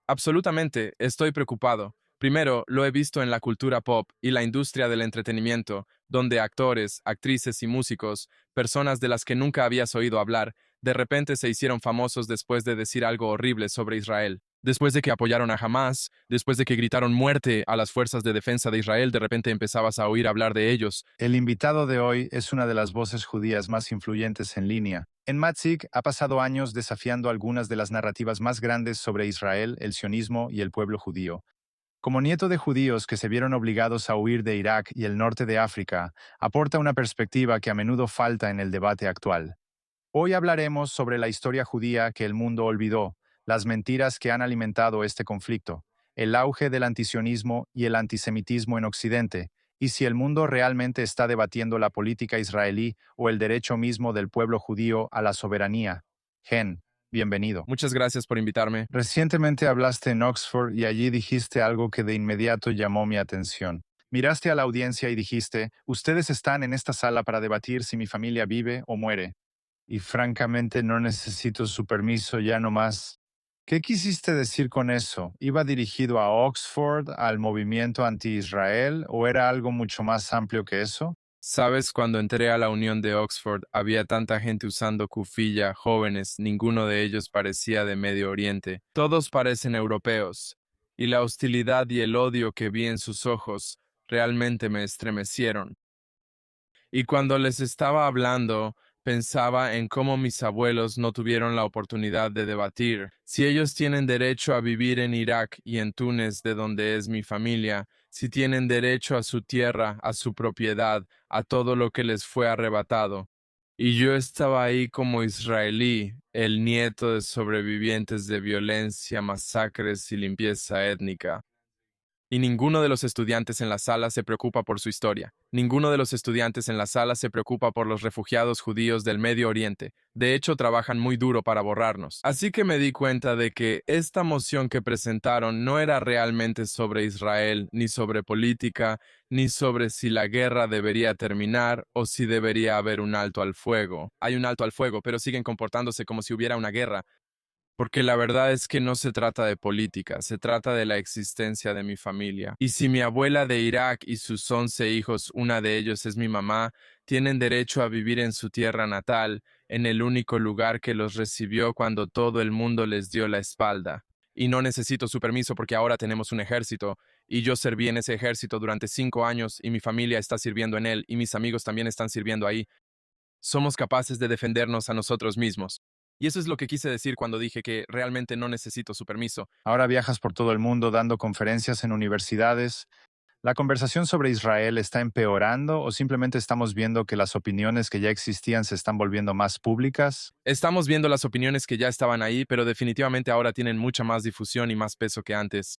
Absolutamente, estoy preocupado. Primero, lo he visto en la cultura pop y la industria del entretenimiento, donde actores, actrices y músicos, personas de las que nunca habías oído hablar, de repente se hicieron famosos después de decir algo horrible sobre Israel. Después de que apoyaron a Hamas, después de que gritaron muerte a las fuerzas de defensa de Israel, de repente empezabas a oír hablar de ellos. El invitado de hoy es una de las voces judías más influyentes en línea. En Matzik ha pasado años desafiando algunas de las narrativas más grandes sobre Israel, el sionismo y el pueblo judío. Como nieto de judíos que se vieron obligados a huir de Irak y el norte de África, aporta una perspectiva que a menudo falta en el debate actual. Hoy hablaremos sobre la historia judía que el mundo olvidó, las mentiras que han alimentado este conflicto, el auge del antisionismo y el antisemitismo en Occidente, y si el mundo realmente está debatiendo la política israelí o el derecho mismo del pueblo judío a la soberanía. Gen, bienvenido. Muchas gracias por invitarme. Recientemente hablaste en Oxford y allí dijiste algo que de inmediato llamó mi atención. Miraste a la audiencia y dijiste, ustedes están en esta sala para debatir si mi familia vive o muere y francamente no necesito su permiso ya no más. ¿Qué quisiste decir con eso? ¿Iba dirigido a Oxford, al movimiento anti-Israel, o era algo mucho más amplio que eso? Sabes, cuando entré a la Unión de Oxford, había tanta gente usando kufilla, jóvenes, ninguno de ellos parecía de Medio Oriente. Todos parecen europeos, y la hostilidad y el odio que vi en sus ojos realmente me estremecieron. Y cuando les estaba hablando, pensaba en cómo mis abuelos no tuvieron la oportunidad de debatir. Si ellos tienen derecho a vivir en Irak y en Túnez, de donde es mi familia, si tienen derecho a su tierra, a su propiedad, a todo lo que les fue arrebatado. Y yo estaba ahí como israelí, el nieto de sobrevivientes de violencia, masacres y limpieza étnica. Y ninguno de los estudiantes en la sala se preocupa por su historia. Ninguno de los estudiantes en la sala se preocupa por los refugiados judíos del Medio Oriente. De hecho, trabajan muy duro para borrarnos. Así que me di cuenta de que esta moción que presentaron no era realmente sobre Israel, ni sobre política, ni sobre si la guerra debería terminar o si debería haber un alto al fuego. Hay un alto al fuego, pero siguen comportándose como si hubiera una guerra. Porque la verdad es que no se trata de política, se trata de la existencia de mi familia. Y si mi abuela de Irak y sus 11 hijos, una de ellos es mi mamá, tienen derecho a vivir en su tierra natal, en el único lugar que los recibió cuando todo el mundo les dio la espalda. Y no necesito su permiso porque ahora tenemos un ejército, y yo serví en ese ejército durante 5 años, y mi familia está sirviendo en él, y mis amigos también están sirviendo ahí. Somos capaces de defendernos a nosotros mismos. Y eso es lo que quise decir cuando dije que realmente no necesito su permiso. Ahora viajas por todo el mundo dando conferencias en universidades. ¿La conversación sobre Israel está empeorando o simplemente estamos viendo que las opiniones que ya existían se están volviendo más públicas? Estamos viendo las opiniones que ya estaban ahí, pero definitivamente ahora tienen mucha más difusión y más peso que antes.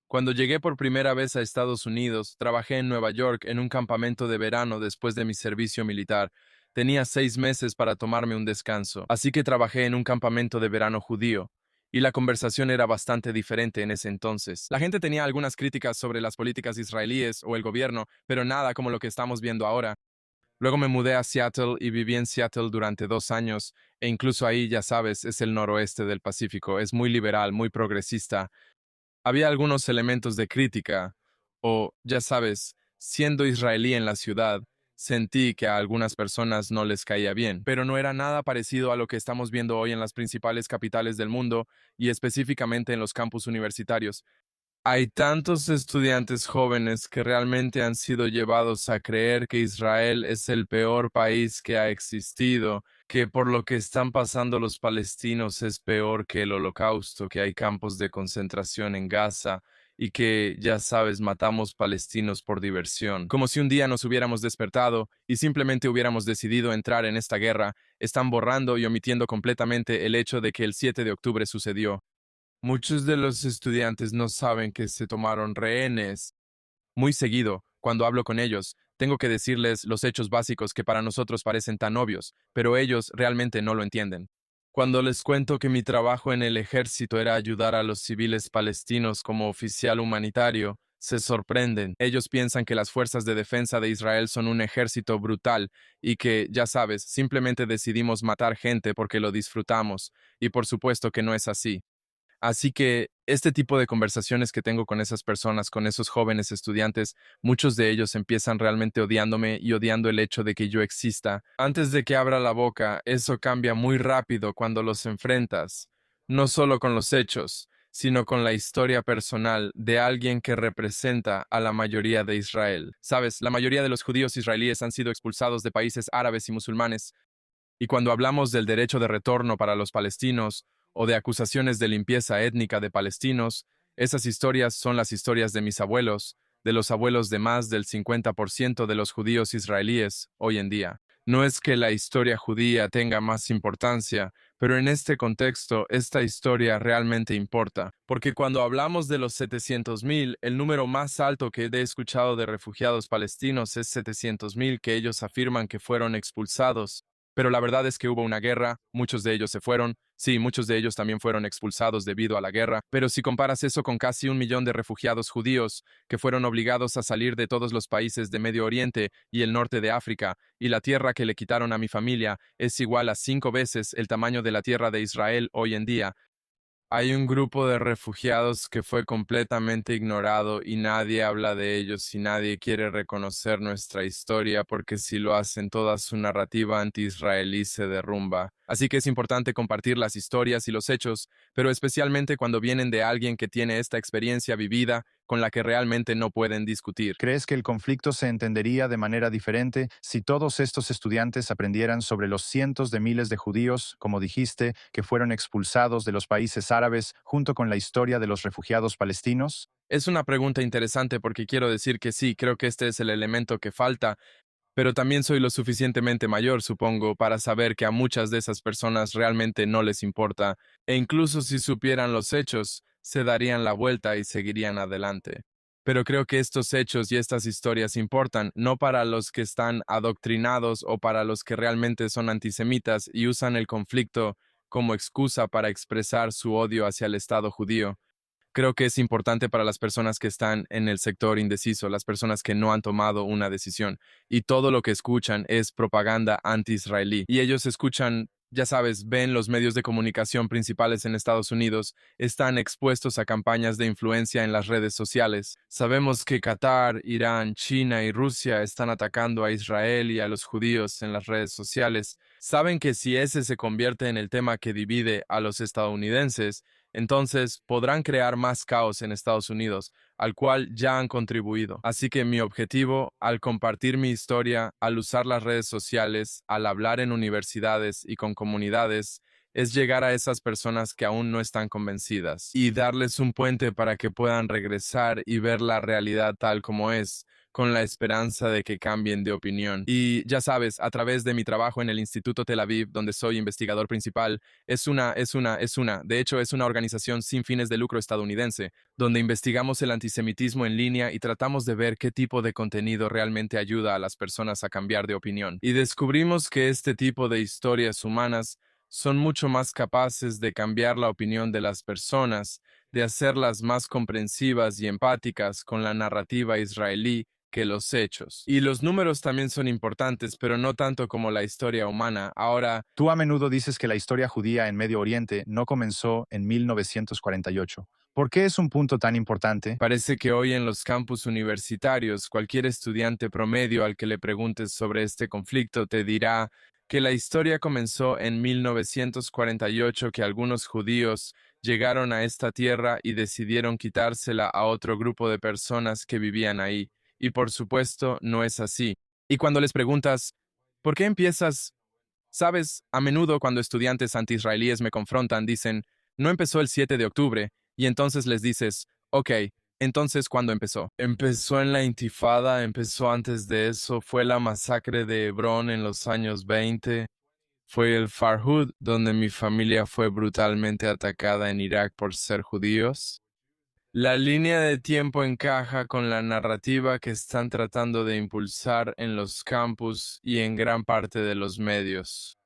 Cuando llegué por primera vez a Estados Unidos, trabajé en Nueva York en un campamento de verano después de mi servicio militar. Tenía 6 meses para tomarme un descanso, así que trabajé en un campamento de verano judío, y la conversación era bastante diferente en ese entonces. La gente tenía algunas críticas sobre las políticas israelíes o el gobierno, pero nada como lo que estamos viendo ahora. Luego me mudé a Seattle y viví en Seattle durante 2 años, e incluso ahí, ya sabes, es el noroeste del Pacífico, es muy liberal, muy progresista. Había algunos elementos de crítica, o, ya sabes, siendo israelí en la ciudad, sentí que a algunas personas no les caía bien, pero no era nada parecido a lo que estamos viendo hoy en las principales capitales del mundo y específicamente en los campus universitarios. Hay tantos estudiantes jóvenes que realmente han sido llevados a creer que Israel es el peor país que ha existido, que por lo que están pasando los palestinos es peor que el Holocausto, que hay campos de concentración en Gaza y que, ya sabes, matamos palestinos por diversión. Como si un día nos hubiéramos despertado y simplemente hubiéramos decidido entrar en esta guerra, están borrando y omitiendo completamente el hecho de que el 7 de octubre sucedió. Muchos de los estudiantes no saben que se tomaron rehenes. Muy seguido, cuando hablo con ellos, tengo que decirles los hechos básicos que para nosotros parecen tan obvios, pero ellos realmente no lo entienden. Cuando les cuento que mi trabajo en el ejército era ayudar a los civiles palestinos como oficial humanitario, se sorprenden. Ellos piensan que las fuerzas de defensa de Israel son un ejército brutal y que, ya sabes, simplemente decidimos matar gente porque lo disfrutamos, y por supuesto que no es así. Así que este tipo de conversaciones que tengo con esas personas, con esos jóvenes estudiantes, muchos de ellos empiezan realmente odiándome y odiando el hecho de que yo exista. Antes de que abra la boca, eso cambia muy rápido cuando los enfrentas, no solo con los hechos, sino con la historia personal de alguien que representa a la mayoría de Israel. Sabes, la mayoría de los judíos israelíes han sido expulsados de países árabes y musulmanes, y cuando hablamos del derecho de retorno para los palestinos o de acusaciones de limpieza étnica de palestinos, esas historias son las historias de mis abuelos, de los abuelos de más del 50% de los judíos israelíes hoy en día. No es que la historia judía tenga más importancia, pero en este contexto esta historia realmente importa, porque cuando hablamos de los 700,000, el número más alto que he escuchado de refugiados palestinos es 700,000 que ellos afirman que fueron expulsados, pero la verdad es que hubo una guerra, muchos de ellos se fueron, sí, muchos de ellos también fueron expulsados debido a la guerra, pero si comparas eso con casi 1 millón de refugiados judíos que fueron obligados a salir de todos los países de Medio Oriente y el norte de África, y la tierra que le quitaron a mi familia es igual a 5 veces el tamaño de la tierra de Israel hoy en día, hay un grupo de refugiados que fue completamente ignorado y nadie habla de ellos y nadie quiere reconocer nuestra historia porque si lo hacen toda su narrativa anti-israelí se derrumba. Así que es importante compartir las historias y los hechos, pero especialmente cuando vienen de alguien que tiene esta experiencia vivida con la que realmente no pueden discutir. ¿Crees que el conflicto se entendería de manera diferente si todos estos estudiantes aprendieran sobre los cientos de miles de judíos, como dijiste, que fueron expulsados de los países árabes junto con la historia de los refugiados palestinos? Es una pregunta interesante porque quiero decir que sí, creo que este es el elemento que falta, pero también soy lo suficientemente mayor, supongo, para saber que a muchas de esas personas realmente no les importa, e incluso si supieran los hechos, se darían la vuelta y seguirían adelante. Pero creo que estos hechos y estas historias importan, no para los que están adoctrinados o para los que realmente son antisemitas y usan el conflicto como excusa para expresar su odio hacia el Estado judío. Creo que es importante para las personas que están en el sector indeciso, las personas que no han tomado una decisión, y todo lo que escuchan es propaganda anti-israelí. Y ellos escuchan, ya sabes, ven los medios de comunicación principales en Estados Unidos, están expuestos a campañas de influencia en las redes sociales. Sabemos que Qatar, Irán, China y Rusia están atacando a Israel y a los judíos en las redes sociales. Saben que si ese se convierte en el tema que divide a los estadounidenses, entonces podrán crear más caos en Estados Unidos, al cual ya han contribuido. Así que mi objetivo, al compartir mi historia, al usar las redes sociales, al hablar en universidades y con comunidades, es llegar a esas personas que aún no están convencidas y darles un puente para que puedan regresar y ver la realidad tal como es, con la esperanza de que cambien de opinión. Y ya sabes, a través de mi trabajo en el Instituto Tel Aviv, donde soy investigador principal, de hecho, es una organización sin fines de lucro estadounidense, donde investigamos el antisemitismo en línea y tratamos de ver qué tipo de contenido realmente ayuda a las personas a cambiar de opinión. Y descubrimos que este tipo de historias humanas son mucho más capaces de cambiar la opinión de las personas, de hacerlas más comprensivas y empáticas con la narrativa israelí que los hechos. Y los números también son importantes, pero no tanto como la historia humana. Ahora, Tú a menudo dices que la historia judía en Medio Oriente no comenzó en 1948. ¿Por qué es un punto tan importante? parece que hoy en los campus universitarios, cualquier estudiante promedio al que le preguntes sobre este conflicto te dirá que la historia comenzó en 1948, que algunos judíos llegaron a esta tierra y decidieron quitársela a otro grupo de personas que vivían ahí. Y por supuesto, no es así. Y cuando les preguntas, ¿por qué empiezas? Sabes, a menudo cuando estudiantes anti-israelíes me confrontan, dicen, no empezó el 7 de octubre, y entonces les dices, ok, entonces ¿cuándo empezó? Empezó en la Intifada, empezó antes de eso, fue la masacre de Hebrón en los años 20, fue el Farhud, donde mi familia fue brutalmente atacada en Irak por ser judíos. La línea de tiempo encaja con la narrativa que están tratando de impulsar en los campus y en gran parte de los medios.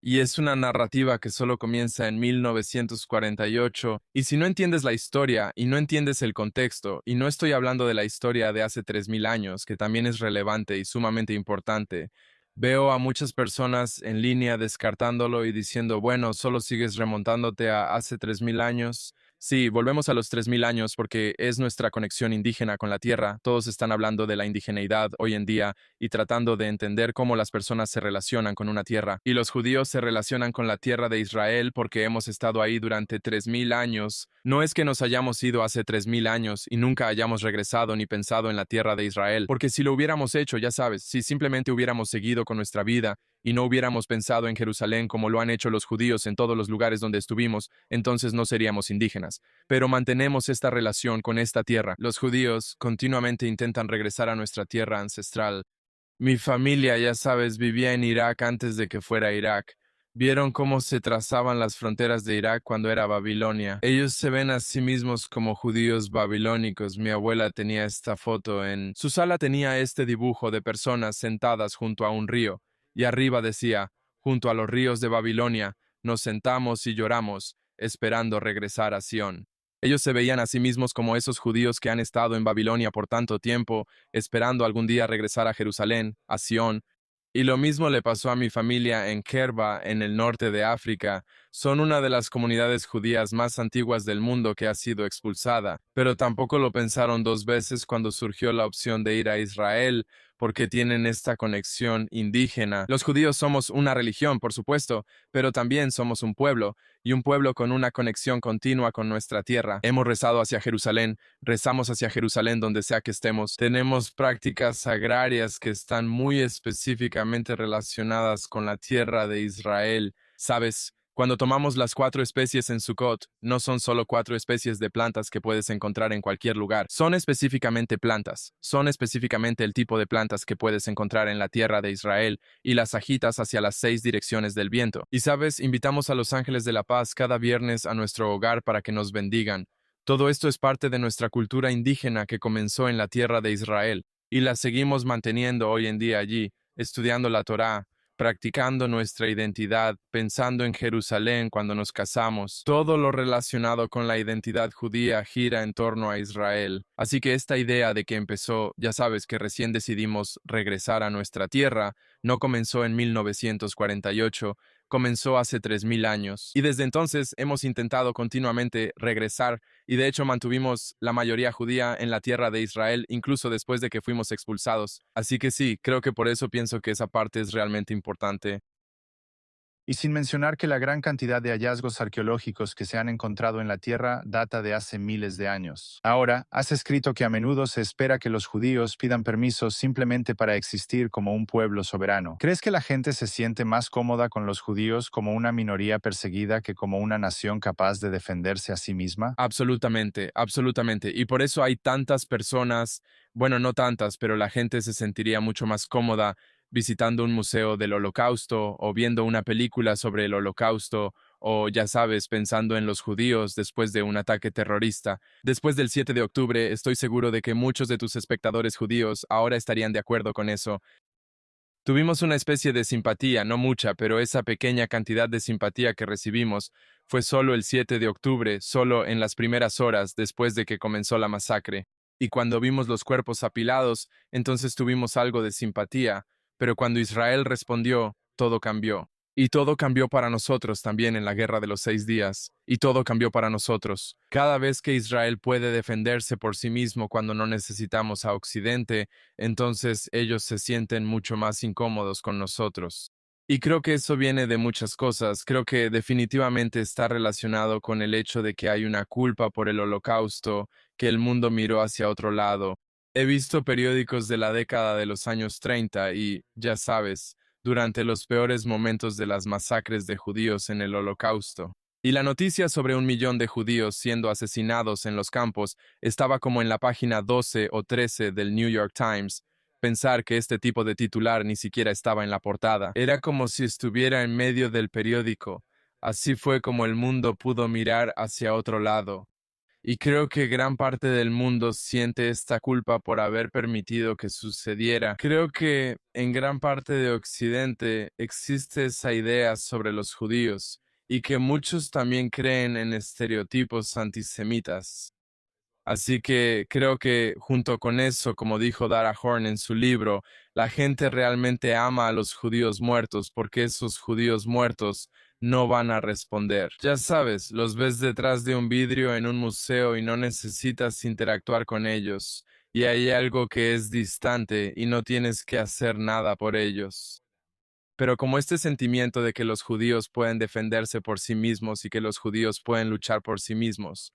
Y es una narrativa que solo comienza en 1948, y si no entiendes la historia y no entiendes el contexto, y no estoy hablando de la historia de hace 3000 años, que también es relevante y sumamente importante, veo a muchas personas en línea descartándolo y diciendo, bueno, solo sigues remontándote a hace 3000 años. Sí, volvemos a los 3000 años porque es nuestra conexión indígena con la tierra. Todos están hablando de la indigeneidad hoy en día y tratando de entender cómo las personas se relacionan con una tierra. Y los judíos se relacionan con la tierra de Israel porque hemos estado ahí durante 3000 años. No es que nos hayamos ido hace 3000 años y nunca hayamos regresado ni pensado en la tierra de Israel, porque si lo hubiéramos hecho, ya sabes, si simplemente hubiéramos seguido con nuestra vida y no hubiéramos pensado en Jerusalén como lo han hecho los judíos en todos los lugares donde estuvimos, entonces no seríamos indígenas. Pero mantenemos esta relación con esta tierra. Los judíos continuamente intentan regresar a nuestra tierra ancestral. Mi familia, ya sabes, vivía en Irak antes de que fuera Irak. Vieron cómo se trazaban las fronteras de Irak cuando era Babilonia. Ellos se ven a sí mismos como judíos babilónicos. Mi abuela tenía esta foto en su sala, tenía este dibujo de personas sentadas junto a un río, y arriba decía, junto a los ríos de Babilonia, nos sentamos y lloramos, esperando regresar a Sión. Ellos se veían a sí mismos como esos judíos que han estado en Babilonia por tanto tiempo, esperando algún día regresar a Jerusalén, a Sión. Y lo mismo le pasó a mi familia en Kerba, en el norte de África. Son una de las comunidades judías más antiguas del mundo que ha sido expulsada, pero tampoco lo pensaron dos veces cuando surgió la opción de ir a Israel, porque tienen esta conexión indígena. Los judíos somos una religión, por supuesto, pero también somos un pueblo, y un pueblo con una conexión continua con nuestra tierra. Hemos rezado hacia Jerusalén, rezamos hacia Jerusalén donde sea que estemos. Tenemos prácticas agrarias que están muy específicamente relacionadas con la tierra de Israel. ¿Sabes? Cuando tomamos las 4 especies en Sukkot, no son solo 4 especies de plantas que puedes encontrar en cualquier lugar. Son específicamente plantas. Son específicamente el tipo de plantas que puedes encontrar en la tierra de Israel y las agitas hacia las 6 direcciones del viento. Y sabes, invitamos a los ángeles de la paz cada viernes a nuestro hogar para que nos bendigan. Todo esto es parte de nuestra cultura indígena que comenzó en la tierra de Israel y la seguimos manteniendo hoy en día allí, estudiando la Torá, practicando nuestra identidad, pensando en Jerusalén cuando nos casamos. Todo lo relacionado con la identidad judía gira en torno a Israel. Así que esta idea de que empezó, ya sabes que recién decidimos regresar a nuestra tierra, no comenzó en 1948, comenzó hace 3000 años. Y desde entonces hemos intentado continuamente regresar y de hecho mantuvimos la mayoría judía en la tierra de Israel incluso después de que fuimos expulsados. Así que sí, creo que por eso pienso que esa parte es realmente importante. Y sin mencionar que la gran cantidad de hallazgos arqueológicos que se han encontrado en la Tierra data de hace miles de años. Ahora, has escrito que a menudo se espera que los judíos pidan permiso simplemente para existir como un pueblo soberano. ¿Crees que la gente se siente más cómoda con los judíos como una minoría perseguida que como una nación capaz de defenderse a sí misma? Absolutamente, absolutamente. Y por eso hay tantas personas, bueno, no tantas, pero la gente se sentiría mucho más cómoda visitando un museo del Holocausto o viendo una película sobre el Holocausto o, ya sabes, pensando en los judíos después de un ataque terrorista. Después del 7 de octubre, estoy seguro de que muchos de tus espectadores judíos ahora estarían de acuerdo con eso. Tuvimos una especie de simpatía, no mucha, pero esa pequeña cantidad de simpatía que recibimos fue solo el 7 de octubre, solo en las primeras horas después de que comenzó la masacre. Y cuando vimos los cuerpos apilados, entonces tuvimos algo de simpatía, pero cuando Israel respondió, todo cambió. Y todo cambió para nosotros también en la Guerra de los 6 días. Y todo cambió para nosotros. Cada vez que Israel puede defenderse por sí mismo cuando no necesitamos a Occidente, entonces ellos se sienten mucho más incómodos con nosotros. Y creo que eso viene de muchas cosas. Creo que definitivamente está relacionado con el hecho de que hay una culpa por el Holocausto, que el mundo miró hacia otro lado. He visto periódicos de la década de los años 30 y, ya sabes, durante los peores momentos de las masacres de judíos en el Holocausto. Y la noticia sobre 1 millón de judíos siendo asesinados en los campos estaba como en la página 12 o 13 del New York Times. Pensar que este tipo de titular ni siquiera estaba en la portada. Era como si estuviera en medio del periódico. Así fue como el mundo pudo mirar hacia otro lado. Y creo que gran parte del mundo siente esta culpa por haber permitido que sucediera. Creo que en gran parte de Occidente existe esa idea sobre los judíos y que muchos también creen en estereotipos antisemitas. Así que creo que junto con eso, como dijo Dara Horn en su libro, la gente realmente ama a los judíos muertos porque esos judíos muertos no van a responder. Ya sabes, los ves detrás de un vidrio en un museo y no necesitas interactuar con ellos, y hay algo que es distante y no tienes que hacer nada por ellos. Pero como este sentimiento de que los judíos pueden defenderse por sí mismos y que los judíos pueden luchar por sí mismos.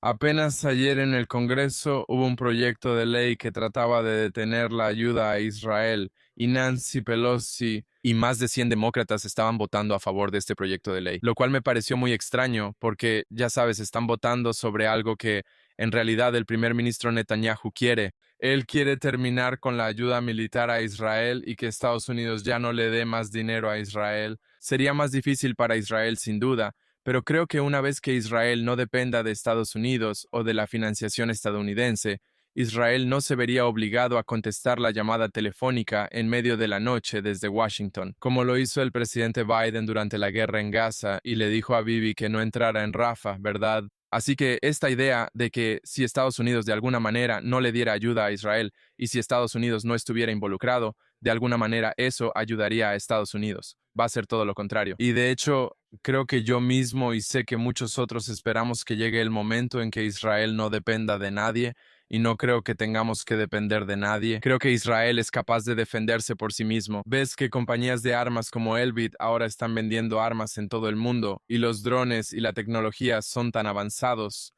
Apenas ayer en el Congreso hubo un proyecto de ley que trataba de detener la ayuda a Israel y Nancy Pelosi y más de 100 demócratas estaban votando a favor de este proyecto de ley, lo cual me pareció muy extraño porque, ya sabes, están votando sobre algo que en realidad el primer ministro Netanyahu quiere. Él quiere terminar con la ayuda militar a Israel y que Estados Unidos ya no le dé más dinero a Israel. Sería más difícil para Israel sin duda, pero creo que una vez que Israel no dependa de Estados Unidos o de la financiación estadounidense, Israel no se vería obligado a contestar la llamada telefónica en medio de la noche desde Washington, como lo hizo el presidente Biden durante la guerra en Gaza y le dijo a Bibi que no entrara en Rafah, ¿verdad? Así que esta idea de que si Estados Unidos de alguna manera no le diera ayuda a Israel y si Estados Unidos no estuviera involucrado, de alguna manera eso ayudaría a Estados Unidos. Va a ser todo lo contrario. Y de hecho, creo que yo mismo y sé que muchos otros esperamos que llegue el momento en que Israel no dependa de nadie y no creo que tengamos que depender de nadie. Creo que Israel es capaz de defenderse por sí mismo. Ves que compañías de armas como Elbit ahora están vendiendo armas en todo el mundo y los drones y la tecnología son tan avanzados.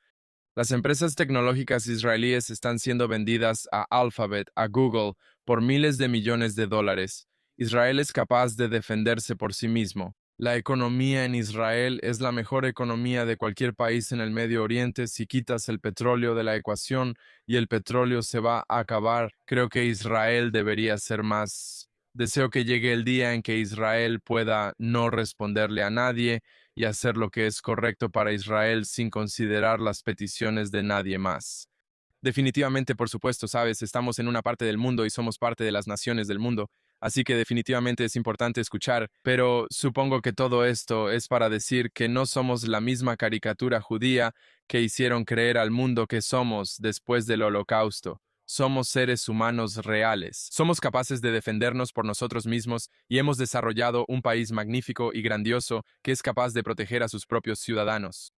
Las empresas tecnológicas israelíes están siendo vendidas a Alphabet, a Google, por miles de millones de dólares. Israel es capaz de defenderse por sí mismo. La economía en Israel es la mejor economía de cualquier país en el Medio Oriente si quitas el petróleo de la ecuación y el petróleo se va a acabar. Creo que Israel debería ser más. Deseo que llegue el día en que Israel pueda no responderle a nadie y hacer lo que es correcto para Israel sin considerar las peticiones de nadie más. Definitivamente, por supuesto, sabes, estamos en una parte del mundo y somos parte de las naciones del mundo, así que definitivamente es importante escuchar, pero supongo que todo esto es para decir que no somos la misma caricatura judía que hicieron creer al mundo que somos después del Holocausto. Somos seres humanos reales. Somos capaces de defendernos por nosotros mismos y hemos desarrollado un país magnífico y grandioso que es capaz de proteger a sus propios ciudadanos.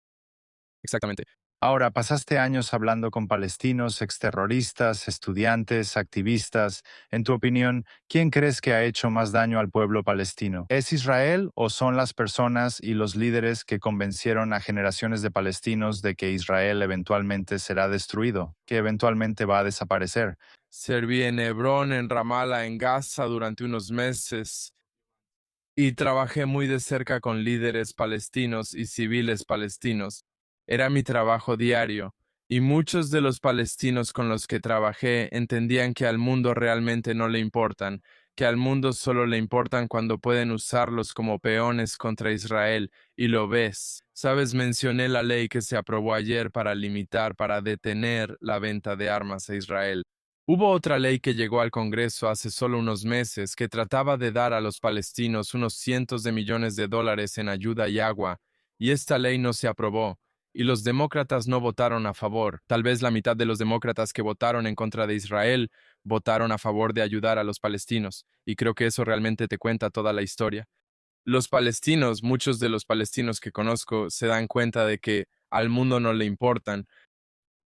Exactamente. Ahora, pasaste años hablando con palestinos, exterroristas, estudiantes, activistas. En tu opinión, ¿quién crees que ha hecho más daño al pueblo palestino? ¿Es Israel o son las personas y los líderes que convencieron a generaciones de palestinos de que Israel eventualmente será destruido, que eventualmente va a desaparecer? Serví en Hebrón, en Ramallah, en Gaza durante unos meses y trabajé muy de cerca con líderes palestinos y civiles palestinos. Era mi trabajo diario, y muchos de los palestinos con los que trabajé entendían que al mundo realmente no le importan, que al mundo solo le importan cuando pueden usarlos como peones contra Israel, y lo ves. Sabes, mencioné la ley que se aprobó ayer para limitar, para detener la venta de armas a Israel. Hubo otra ley que llegó al Congreso hace solo unos meses que trataba de dar a los palestinos unos cientos de millones de dólares en ayuda y agua, y esta ley no se aprobó, y los demócratas no votaron a favor. Tal vez la mitad de los demócratas que votaron en contra de Israel votaron a favor de ayudar a los palestinos, y creo que eso realmente te cuenta toda la historia. Los palestinos, muchos de los palestinos que conozco, se dan cuenta de que al mundo no le importan,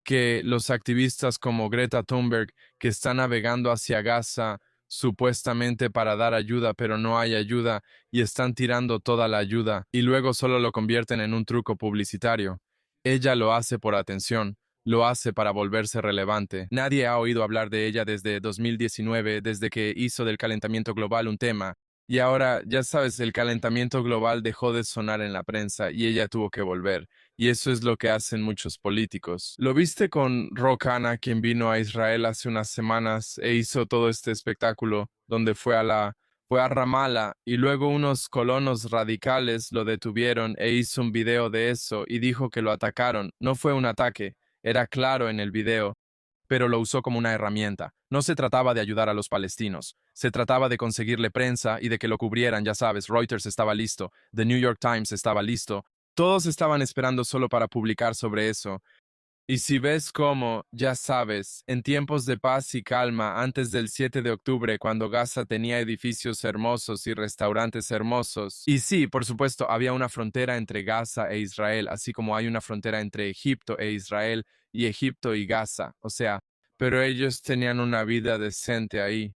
que los activistas como Greta Thunberg, que están navegando hacia Gaza supuestamente para dar ayuda, pero no hay ayuda, y están tirando toda la ayuda, y luego solo lo convierten en un truco publicitario. Ella lo hace por atención, lo hace para volverse relevante. Nadie ha oído hablar de ella desde 2019, desde que hizo del calentamiento global un tema. Y ahora, ya sabes, el calentamiento global dejó de sonar en la prensa y ella tuvo que volver. Y eso es lo que hacen muchos políticos. ¿Lo viste con Ro Khanna, quien vino a Israel hace unas semanas e hizo todo este espectáculo donde fue a Ramallah y luego unos colonos radicales lo detuvieron e hizo un video de eso y dijo que lo atacaron? No fue un ataque, era claro en el video, pero lo usó como una herramienta. No se trataba de ayudar a los palestinos, se trataba de conseguirle prensa y de que lo cubrieran, ya sabes, Reuters estaba listo, The New York Times estaba listo, todos estaban esperando solo para publicar sobre eso. Y si ves cómo, ya sabes, en tiempos de paz y calma, antes del 7 de octubre, cuando Gaza tenía edificios hermosos y restaurantes hermosos, y sí, por supuesto, había una frontera entre Gaza e Israel, así como hay una frontera entre Egipto e Israel y Egipto y Gaza, o sea, pero ellos tenían una vida decente ahí.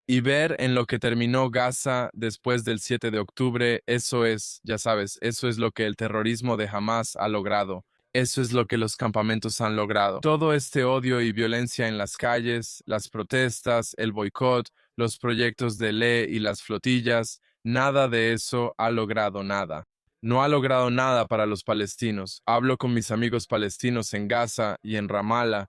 Y ver en lo que terminó Gaza después del 7 de octubre, eso es, ya sabes, eso es lo que el terrorismo de Hamas ha logrado. Eso es lo que los campamentos han logrado. Todo este odio y violencia en las calles, las protestas, el boicot, los proyectos de ley y las flotillas, nada de eso ha logrado nada. No ha logrado nada para los palestinos. Hablo con mis amigos palestinos en Gaza y en Ramallah.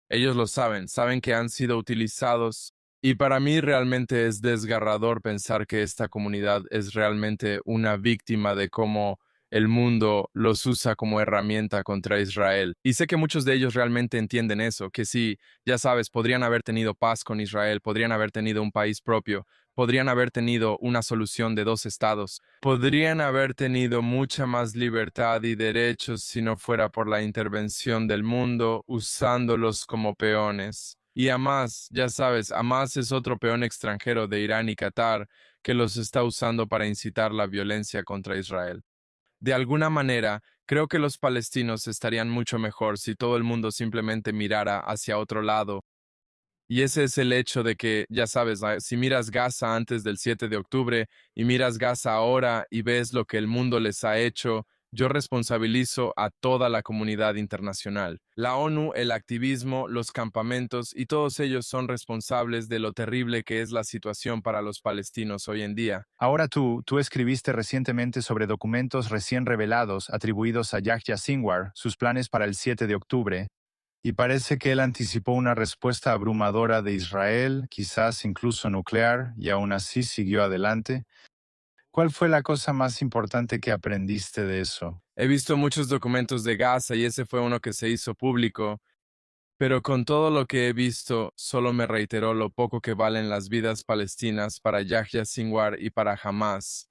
Ellos lo saben, saben que han sido utilizados y para mí realmente es desgarrador pensar que esta comunidad es realmente una víctima de cómo el mundo los usa como herramienta contra Israel. Y sé que muchos de ellos realmente entienden eso, que sí, ya sabes, podrían haber tenido paz con Israel, podrían haber tenido un país propio, podrían haber tenido una solución de dos estados, podrían haber tenido mucha más libertad y derechos si no fuera por la intervención del mundo usándolos como peones. Y Hamas, ya sabes, Hamas es otro peón extranjero de Irán y Qatar que los está usando para incitar la violencia contra Israel. De alguna manera, creo que los palestinos estarían mucho mejor si todo el mundo simplemente mirara hacia otro lado y ese es el hecho de que, ya sabes, si miras Gaza antes del 7 de octubre y miras Gaza ahora y ves lo que el mundo les ha hecho, yo responsabilizo a toda la comunidad internacional. La ONU, el activismo, los campamentos y todos ellos son responsables de lo terrible que es la situación para los palestinos hoy en día. Ahora tú escribiste recientemente sobre documentos recién revelados atribuidos a Yahya Sinwar, sus planes para el 7 de octubre, y parece que él anticipó una respuesta abrumadora de Israel, quizás incluso nuclear, y aún así siguió adelante. ¿Cuál fue la cosa más importante que aprendiste de eso? He visto muchos documentos de Gaza y ese fue uno que se hizo público. Pero con todo lo que he visto, solo me reiteró lo poco que valen las vidas palestinas para Yahya Sinwar y para Hamas,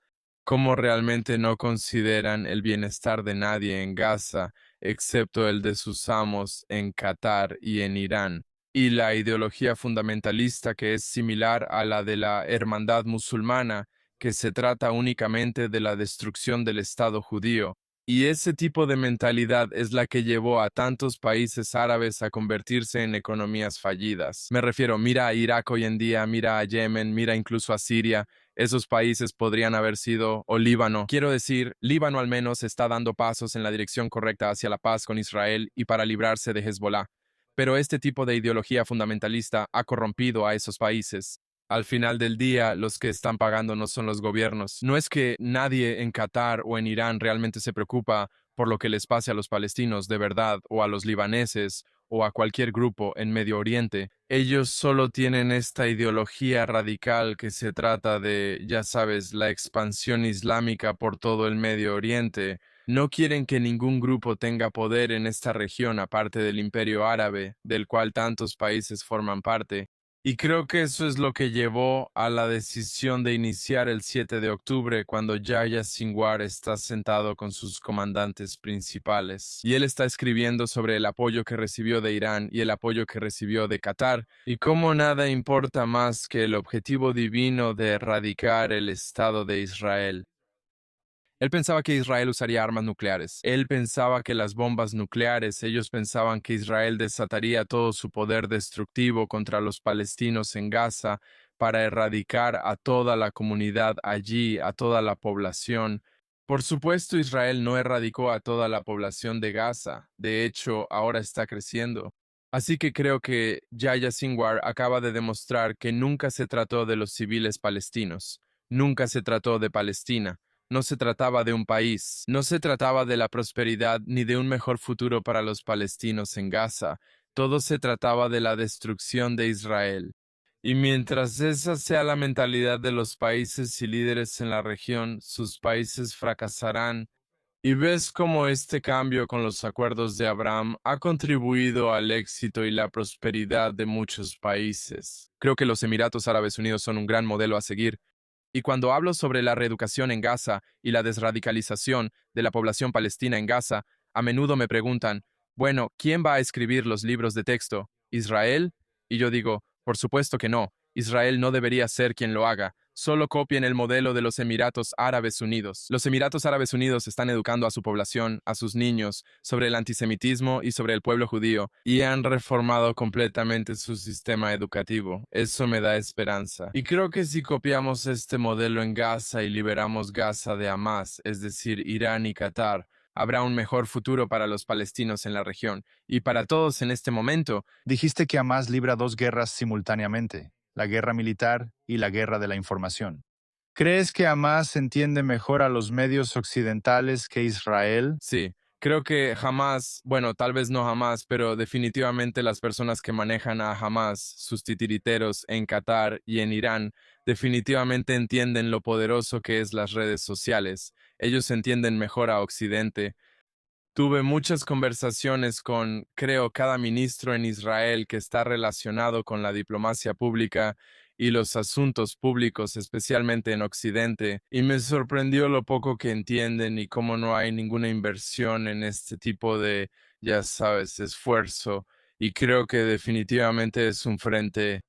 cómo realmente no consideran el bienestar de nadie en Gaza, excepto el de sus amos en Qatar y en Irán, y la ideología fundamentalista que es similar a la de la hermandad musulmana, que se trata únicamente de la destrucción del Estado judío. Y ese tipo de mentalidad es la que llevó a tantos países árabes a convertirse en economías fallidas. Me refiero, mira a Irak hoy en día, mira a Yemen, mira incluso a Siria. Esos países podrían haber sido, o Líbano. Quiero decir, Líbano al menos está dando pasos en la dirección correcta hacia la paz con Israel y para librarse de Hezbollah. Pero este tipo de ideología fundamentalista ha corrompido a esos países. Al final del día, los que están pagando no son los gobiernos. No es que nadie en Qatar o en Irán realmente se preocupa por lo que les pase a los palestinos de verdad, o a los libaneses, o a cualquier grupo en Medio Oriente. Ellos solo tienen esta ideología radical que se trata de, ya sabes, la expansión islámica por todo el Medio Oriente. No quieren que ningún grupo tenga poder en esta región aparte del Imperio Árabe, del cual tantos países forman parte. Y creo que eso es lo que llevó a la decisión de iniciar el 7 de octubre, cuando Yahya Sinwar está sentado con sus comandantes principales. Y él está escribiendo sobre el apoyo que recibió de Irán y el apoyo que recibió de Qatar, y cómo nada importa más que el objetivo divino de erradicar el Estado de Israel. Él pensaba que Israel usaría armas nucleares. Él pensaba que las bombas nucleares, ellos pensaban que Israel desataría todo su poder destructivo contra los palestinos en Gaza para erradicar a toda la comunidad allí, a toda la población. Por supuesto, Israel no erradicó a toda la población de Gaza. De hecho, ahora está creciendo. Así que creo que Yahya Sinwar acaba de demostrar que nunca se trató de los civiles palestinos. Nunca se trató de Palestina. No se trataba de un país, no se trataba de la prosperidad ni de un mejor futuro para los palestinos en Gaza. Todo se trataba de la destrucción de Israel. Y mientras esa sea la mentalidad de los países y líderes en la región, sus países fracasarán. Y ves cómo este cambio con los acuerdos de Abraham ha contribuido al éxito y la prosperidad de muchos países. Creo que los Emiratos Árabes Unidos son un gran modelo a seguir. Y cuando hablo sobre la reeducación en Gaza y la desradicalización de la población palestina en Gaza, a menudo me preguntan, bueno, ¿quién va a escribir los libros de texto? ¿Israel? Y yo digo, por supuesto que no. Israel no debería ser quien lo haga. Solo copien el modelo de los Emiratos Árabes Unidos. Los Emiratos Árabes Unidos están educando a su población, a sus niños, sobre el antisemitismo y sobre el pueblo judío, y han reformado completamente su sistema educativo. Eso me da esperanza. Y creo que si copiamos este modelo en Gaza y liberamos Gaza de Hamas, es decir, Irán y Qatar, habrá un mejor futuro para los palestinos en la región y para todos en este momento. Dijiste que Hamas libra dos guerras simultáneamente, la guerra militar y la guerra de la información. ¿Crees que Hamas entiende mejor a los medios occidentales que Israel? Sí, creo que jamás, bueno, tal vez no jamás, pero definitivamente las personas que manejan a Hamas, sus titiriteros en Qatar y en Irán, definitivamente entienden lo poderoso que es las redes sociales. Ellos entienden mejor a Occidente. Tuve muchas conversaciones con, creo, cada ministro en Israel que está relacionado con la diplomacia pública y los asuntos públicos, especialmente en Occidente, y me sorprendió lo poco que entienden y cómo no hay ninguna inversión en este tipo de, ya sabes, esfuerzo. Y creo que definitivamente es un frente.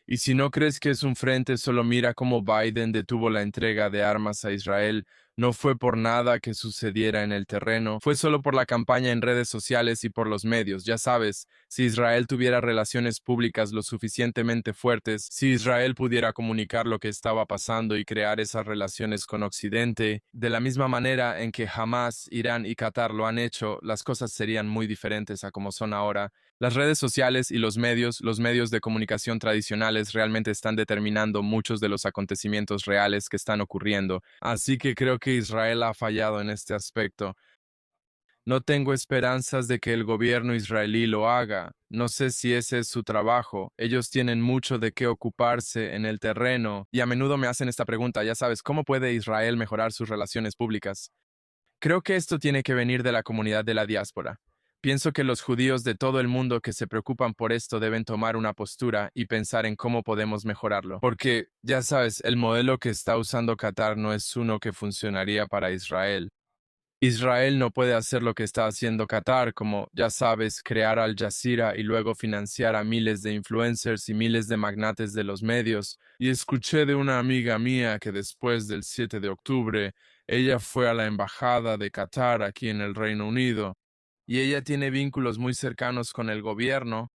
Y si no crees que es un frente, solo mira cómo Biden detuvo la entrega de armas a Israel. No fue por nada que sucediera en el terreno, fue solo por la campaña en redes sociales y por los medios. Ya sabes, si Israel tuviera relaciones públicas lo suficientemente fuertes, si Israel pudiera comunicar lo que estaba pasando y crear esas relaciones con Occidente, de la misma manera en que Hamas, Irán y Qatar lo han hecho, las cosas serían muy diferentes a como son ahora. Las redes sociales y los medios de comunicación tradicionales realmente están determinando muchos de los acontecimientos reales que están ocurriendo, así que creo que Israel ha fallado en este aspecto. No tengo esperanzas de que el gobierno israelí lo haga. No sé si ese es su trabajo. Ellos tienen mucho de qué ocuparse en el terreno y a menudo me hacen esta pregunta, ya sabes, ¿cómo puede Israel mejorar sus relaciones públicas? Creo que esto tiene que venir de la comunidad de la diáspora. Pienso que los judíos de todo el mundo que se preocupan por esto deben tomar una postura y pensar en cómo podemos mejorarlo. Porque, ya sabes, el modelo que está usando Qatar no es uno que funcionaría para Israel. Israel no puede hacer lo que está haciendo Qatar, como, ya sabes, crear Al Jazeera y luego financiar a miles de influencers y miles de magnates de los medios. Y escuché de una amiga mía que después del 7 de octubre, ella fue a la embajada de Qatar aquí en el Reino Unido, y ella tiene vínculos muy cercanos con el gobierno,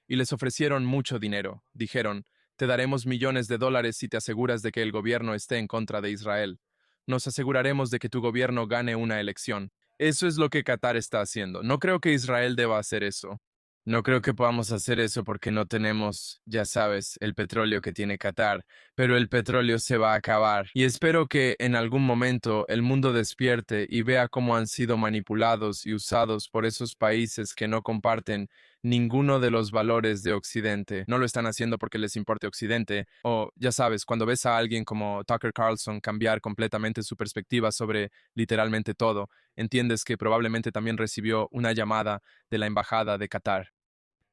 y les ofrecieron mucho dinero. Dijeron, te daremos millones de dólares si te aseguras de que el gobierno esté en contra de Israel. Nos aseguraremos de que tu gobierno gane una elección. Eso es lo que Qatar está haciendo. No creo que Israel deba hacer eso. No creo que podamos hacer eso porque no tenemos, ya sabes, el petróleo que tiene Qatar, pero el petróleo se va a acabar. Y espero que en algún momento el mundo despierte y vea cómo han sido manipulados y usados por esos países que no comparten ninguno de los valores de Occidente. No lo están haciendo porque les importe Occidente. O, ya sabes, cuando ves a alguien como Tucker Carlson cambiar completamente su perspectiva sobre literalmente todo, entiendes que probablemente también recibió una llamada de la embajada de Qatar.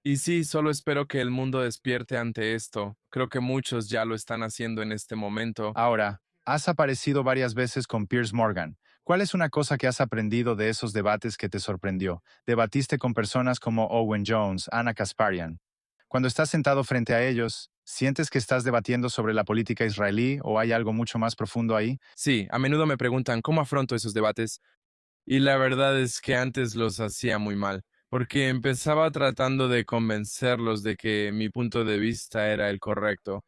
Y sí, solo espero que el mundo despierte ante esto. Creo que muchos ya lo están haciendo en este momento. Ahora, has aparecido varias veces con Piers Morgan. ¿Cuál es una cosa que has aprendido de esos debates que te sorprendió? Debatiste con personas como Owen Jones, Ana Kasparian. Cuando estás sentado frente a ellos, ¿sientes que estás debatiendo sobre la política israelí o hay algo mucho más profundo ahí? Sí, a menudo me preguntan cómo afronto esos debates. Y la verdad es que antes los hacía muy mal, porque empezaba tratando de convencerlos de que mi punto de vista era el correcto,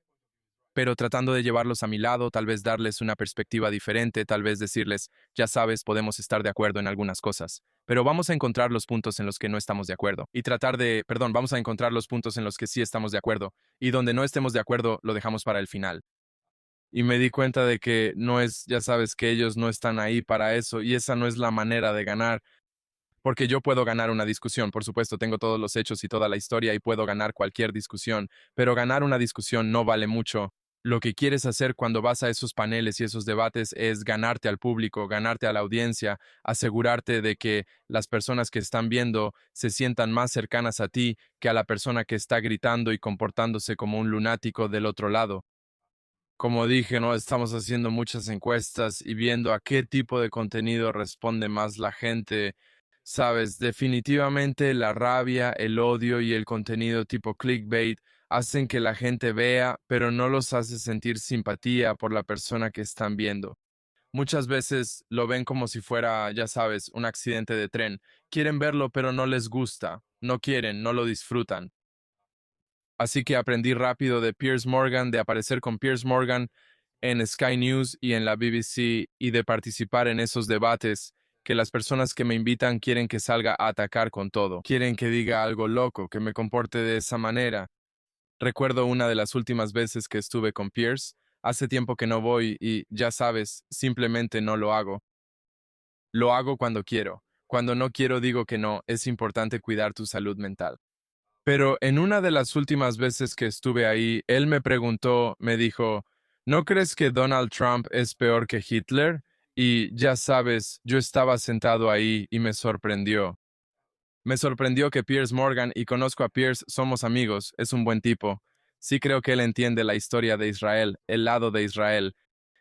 pero tratando de llevarlos a mi lado, tal vez darles una perspectiva diferente, tal vez decirles, ya sabes, podemos estar de acuerdo en algunas cosas, pero vamos a encontrar los puntos en los que no estamos de acuerdo y vamos a encontrar los puntos en los que sí estamos de acuerdo y donde no estemos de acuerdo lo dejamos para el final. Y me di cuenta de que no es, ya sabes, que ellos no están ahí para eso y esa no es la manera de ganar. Porque yo puedo ganar una discusión, por supuesto, tengo todos los hechos y toda la historia y puedo ganar cualquier discusión, pero ganar una discusión no vale mucho. Lo que quieres hacer cuando vas a esos paneles y esos debates es ganarte al público, ganarte a la audiencia, asegurarte de que las personas que están viendo se sientan más cercanas a ti que a la persona que está gritando y comportándose como un lunático del otro lado. Como dije, ¿no? Estamos haciendo muchas encuestas y viendo a qué tipo de contenido responde más la gente. Sabes, definitivamente la rabia, el odio y el contenido tipo clickbait hacen que la gente vea, pero no los hace sentir simpatía por la persona que están viendo. Muchas veces lo ven como si fuera, ya sabes, un accidente de tren. Quieren verlo, pero no les gusta. No quieren, no lo disfrutan. Así que aprendí rápido de Piers Morgan, de aparecer con Piers Morgan en Sky News y en la BBC y de participar en esos debates que las personas que me invitan quieren que salga a atacar con todo. Quieren que diga algo loco, que me comporte de esa manera. Recuerdo una de las últimas veces que estuve con Piers. Hace tiempo que no voy y, ya sabes, simplemente no lo hago. Lo hago cuando quiero. Cuando no quiero digo que no. Es importante cuidar tu salud mental. Pero en una de las últimas veces que estuve ahí, él me preguntó, me dijo, ¿no crees que Donald Trump es peor que Hitler? Y ya sabes, yo estaba sentado ahí y me sorprendió. Me sorprendió que Piers Morgan, y conozco a Piers, somos amigos, es un buen tipo. Sí creo que él entiende la historia de Israel, el lado de Israel.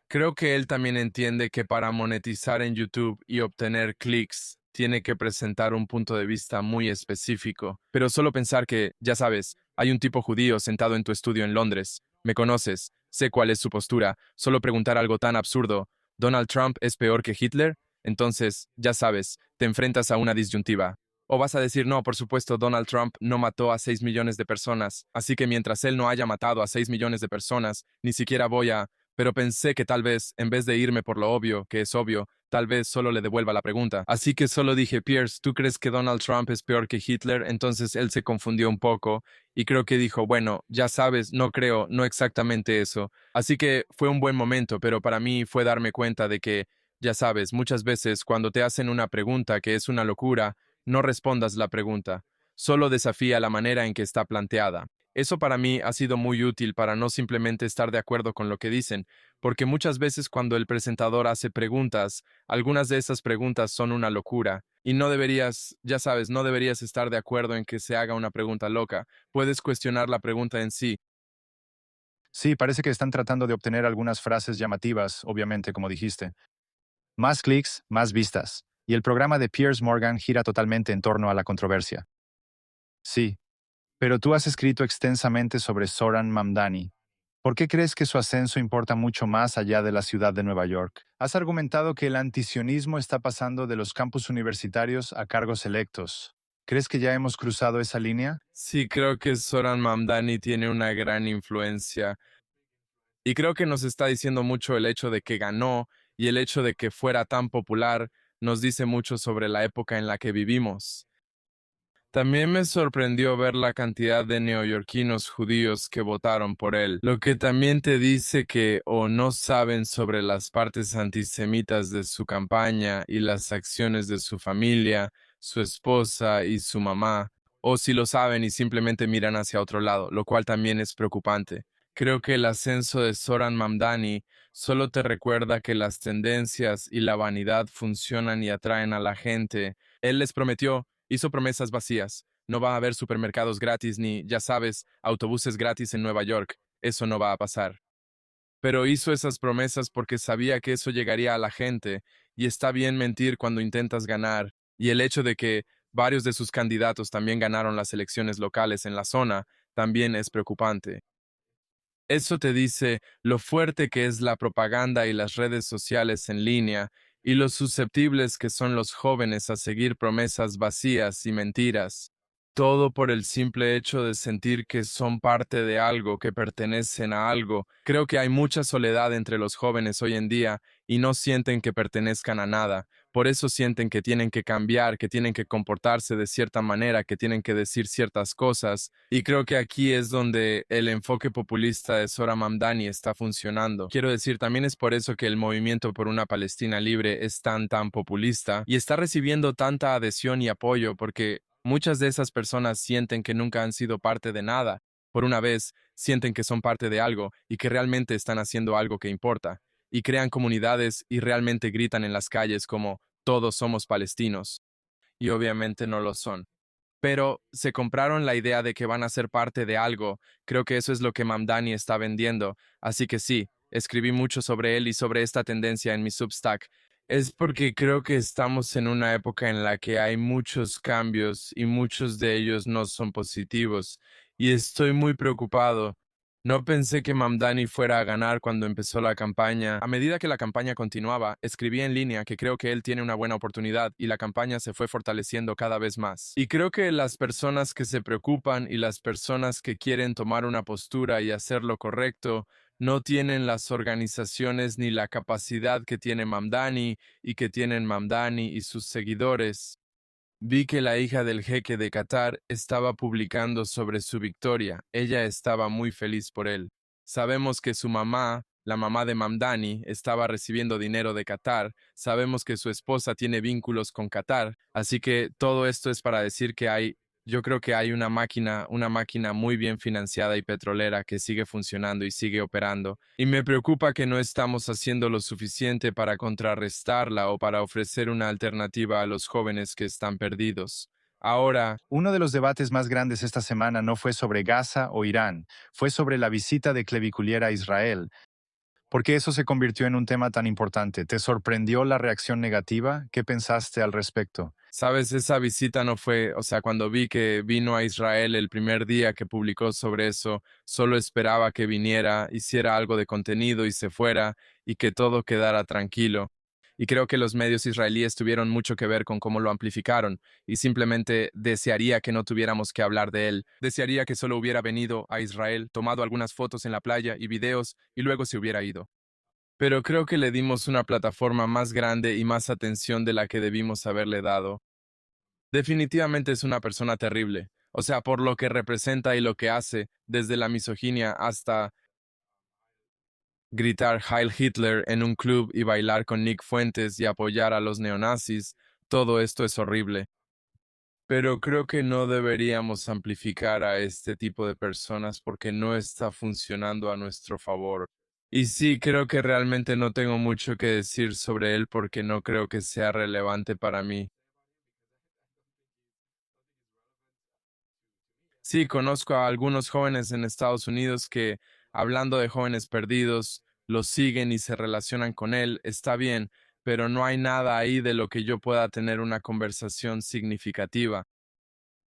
Creo que él también entiende que para monetizar en YouTube y obtener clics, tiene que presentar un punto de vista muy específico. Pero solo pensar que, ya sabes, hay un tipo judío sentado en tu estudio en Londres, me conoces, sé cuál es su postura, solo preguntar algo tan absurdo, ¿Donald Trump es peor que Hitler? Entonces, ya sabes, te enfrentas a una disyuntiva. O vas a decir, no, por supuesto, Donald Trump no mató a 6 millones de personas, así que mientras él no haya matado a 6 millones de personas, ni siquiera voy a, pero pensé que tal vez, en vez de irme por lo obvio, que es obvio, tal vez solo le devuelva la pregunta. Así que solo dije, Pierce, ¿tú crees que Donald Trump es peor que Hitler? Entonces él se confundió un poco y creo que dijo, bueno, ya sabes, no creo, no exactamente eso. Así que fue un buen momento, pero para mí fue darme cuenta de que, ya sabes, muchas veces cuando te hacen una pregunta que es una locura, no respondas la pregunta, solo desafía la manera en que está planteada. Eso para mí ha sido muy útil para no simplemente estar de acuerdo con lo que dicen, porque muchas veces cuando el presentador hace preguntas, algunas de esas preguntas son una locura, y no deberías, ya sabes, no deberías estar de acuerdo en que se haga una pregunta loca. Puedes cuestionar la pregunta en sí. Sí, parece que están tratando de obtener algunas frases llamativas, obviamente, como dijiste. Más clics, más vistas. Y el programa de Piers Morgan gira totalmente en torno a la controversia. Sí, pero tú has escrito extensamente sobre Zoran Mamdani. ¿Por qué crees que su ascenso importa mucho más allá de la ciudad de Nueva York? Has argumentado que el antisionismo está pasando de los campus universitarios a cargos electos. ¿Crees que ya hemos cruzado esa línea? Sí, creo que Zoran Mamdani tiene una gran influencia, y creo que nos está diciendo mucho el hecho de que ganó y el hecho de que fuera tan popular nos dice mucho sobre la época en la que vivimos. También me sorprendió ver la cantidad de neoyorquinos judíos que votaron por él, lo que también te dice que o no saben sobre las partes antisemitas de su campaña y las acciones de su familia, su esposa y su mamá, o si lo saben y simplemente miran hacia otro lado, lo cual también es preocupante. Creo que el ascenso de Zoran Mamdani solo te recuerda que las tendencias y la vanidad funcionan y atraen a la gente. Él les prometió. Hizo promesas vacías. No va a haber supermercados gratis ni, ya sabes, autobuses gratis en Nueva York. Eso no va a pasar. Pero hizo esas promesas porque sabía que eso llegaría a la gente, y está bien mentir cuando intentas ganar, y el hecho de que varios de sus candidatos también ganaron las elecciones locales en la zona también es preocupante. Eso te dice lo fuerte que es la propaganda y las redes sociales en línea, y lo susceptibles que son los jóvenes a seguir promesas vacías y mentiras. Todo por el simple hecho de sentir que son parte de algo, que pertenecen a algo. Creo que hay mucha soledad entre los jóvenes hoy en día y no sienten que pertenezcan a nada. Por eso sienten que tienen que cambiar, que tienen que comportarse de cierta manera, que tienen que decir ciertas cosas. Y creo que aquí es donde el enfoque populista de Zora Mamdani está funcionando. Quiero decir, también es por eso que el movimiento por una Palestina libre es tan populista y está recibiendo tanta adhesión y apoyo porque muchas de esas personas sienten que nunca han sido parte de nada. Por una vez, sienten que son parte de algo y que realmente están haciendo algo que importa. Y crean comunidades y realmente gritan en las calles como todos somos palestinos. Y obviamente no lo son. Pero se compraron la idea de que van a ser parte de algo. Creo que eso es lo que Mamdani está vendiendo. Así que sí, escribí mucho sobre él y sobre esta tendencia en mi Substack. Es porque creo que estamos en una época en la que hay muchos cambios y muchos de ellos no son positivos, y estoy muy preocupado. No pensé que Mamdani fuera a ganar cuando empezó la campaña. A medida que la campaña continuaba, escribí en línea que creo que él tiene una buena oportunidad y la campaña se fue fortaleciendo cada vez más. Y creo que las personas que se preocupan y las personas que quieren tomar una postura y hacer lo correcto no tienen las organizaciones ni la capacidad que tiene Mamdani y que tienen Mamdani y sus seguidores. Vi que la hija del jeque de Qatar estaba publicando sobre su victoria. Ella estaba muy feliz por él. Sabemos que su mamá, la mamá de Mamdani, estaba recibiendo dinero de Qatar. Sabemos que su esposa tiene vínculos con Qatar. Así que todo esto es para decir que yo creo que hay una máquina muy bien financiada y petrolera que sigue funcionando y sigue operando. Y me preocupa que no estamos haciendo lo suficiente para contrarrestarla o para ofrecer una alternativa a los jóvenes que están perdidos. Ahora, Uno de los debates más grandes esta semana no fue sobre Gaza o Irán, fue sobre la visita de Cleviculier a Israel. ¿Por qué eso se convirtió en un tema tan importante? ¿Te sorprendió la reacción negativa? ¿Qué pensaste al respecto? sabes, esa visita no fue, o sea, cuando vi que vino a Israel el primer día que publicó sobre eso, solo esperaba que viniera, hiciera algo de contenido y se fuera y que todo quedara tranquilo. Y creo que los medios israelíes tuvieron mucho que ver con cómo lo amplificaron, y simplemente desearía que no tuviéramos que hablar de él. Desearía que solo hubiera venido a Israel, tomado algunas fotos en la playa y videos, y luego se hubiera ido. Pero creo que le dimos una plataforma más grande y más atención de la que debimos haberle dado. Definitivamente es una persona terrible. O sea, por lo que representa y lo que hace, desde la misoginia hasta gritar Heil Hitler en un club y bailar con Nick Fuentes y apoyar a los neonazis, todo esto es horrible. Pero creo que no deberíamos amplificar a este tipo de personas porque no está funcionando a nuestro favor. Y sí, creo que realmente no tengo mucho que decir sobre él porque no creo que sea relevante para mí. Sí, conozco a algunos jóvenes en Estados Unidos que, hablando de jóvenes perdidos, lo siguen y se relacionan con él. Está bien, pero no hay nada ahí de lo que yo pueda tener una conversación significativa.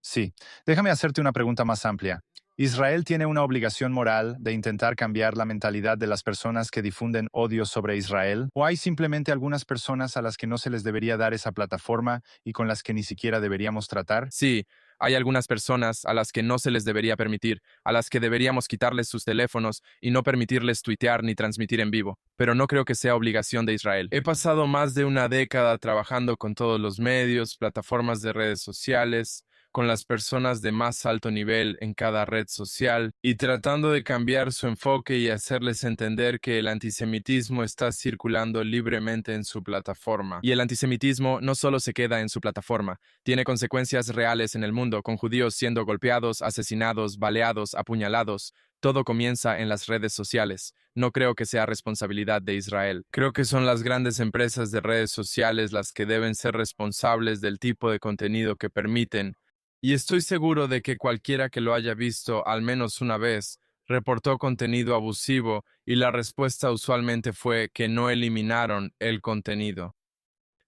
Sí, déjame hacerte una pregunta más amplia. ¿Israel tiene una obligación moral de intentar cambiar la mentalidad de las personas que difunden odio sobre Israel? ¿O hay simplemente algunas personas a las que no se les debería dar esa plataforma y con las que ni siquiera deberíamos tratar? Sí, hay algunas personas a las que no se les debería permitir, a las que deberíamos quitarles sus teléfonos y no permitirles tuitear ni transmitir en vivo, pero no creo que sea obligación de Israel. He pasado más de una década trabajando con todos los medios, plataformas de redes sociales, con las personas de más alto nivel en cada red social y tratando de cambiar su enfoque y hacerles entender que el antisemitismo está circulando libremente en su plataforma. Y el antisemitismo no solo se queda en su plataforma, tiene consecuencias reales en el mundo, con judíos siendo golpeados, asesinados, baleados, apuñalados. Todo comienza en las redes sociales. No creo que sea responsabilidad de Israel. Creo que son las grandes empresas de redes sociales las que deben ser responsables del tipo de contenido que permiten. Y estoy seguro de que cualquiera que lo haya visto al menos una vez reportó contenido abusivo y la respuesta usualmente fue que no eliminaron el contenido.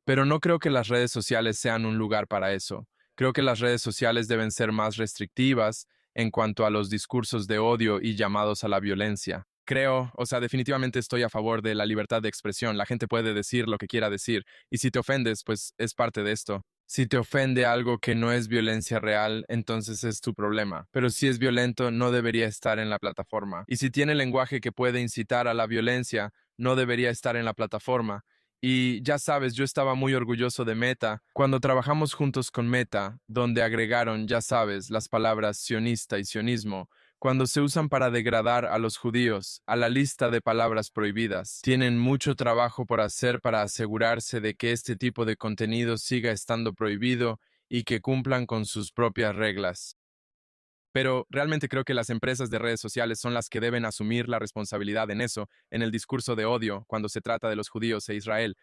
Pero no creo que las redes sociales sean un lugar para eso. Creo que las redes sociales deben ser más restrictivas en cuanto a los discursos de odio y llamados a la violencia. Creo, o sea, definitivamente estoy a favor de la libertad de expresión. La gente puede decir lo que quiera decir, y si te ofendes, pues es parte de esto. Si te ofende algo que no es violencia real, entonces es tu problema. Pero si es violento, no debería estar en la plataforma. Y si tiene lenguaje que puede incitar a la violencia, no debería estar en la plataforma. Y ya sabes, yo estaba muy orgulloso de Meta cuando trabajamos juntos con Meta, donde agregaron, ya sabes, las palabras sionista y sionismo, cuando se usan para degradar a los judíos, a la lista de palabras prohibidas. Tienen mucho trabajo por hacer para asegurarse de que este tipo de contenido siga estando prohibido y que cumplan con sus propias reglas. Pero realmente creo que las empresas de redes sociales son las que deben asumir la responsabilidad en eso, en el discurso de odio, cuando se trata de los judíos e Israel.